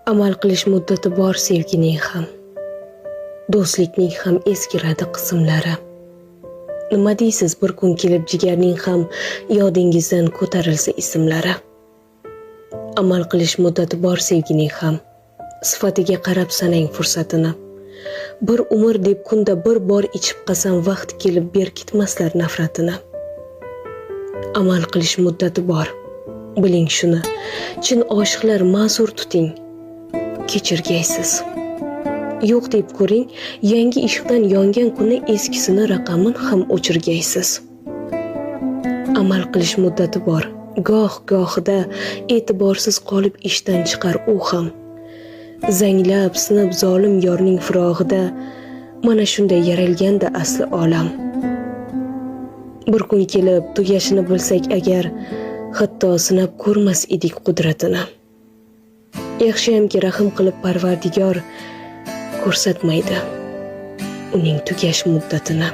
Amal qilish muddati bor sevgining ham, do'stlikning ham eskiradi qismlari. Nima deysiz, bir kun kelib jigarning ham yodingizdan ko'tarilsa ismlari. Amal qilish muddati bor sevgining ham, sifatiga qarab sanang fursatini. Bir umr deb kunda bir bor ichib qasam vaqt kelib berkitmaslar nafratini. Amal qilish muddati bor, biling shuni, chin oshiqlar ma'zur tuting, kechirgaysiz. Yo'q deb ko'ring, yangi ishqdan yongan kuni eskisini raqamin ham o'chirgaysiz. Amal qilish muddati bor, goh-gohida e'tiborsiz qolib ishdan chiqar u ham. Zanglab sinib zolim yorning firog'ida, mana shunday yaralganda asli olam. Bir kun kelib tugashini bilsak agar, hatto sinab ko'rmas edik qudratini. Yaxshiyamki rahim qilib Parvardigor ko'rsatmaydi uning tugash muddatini.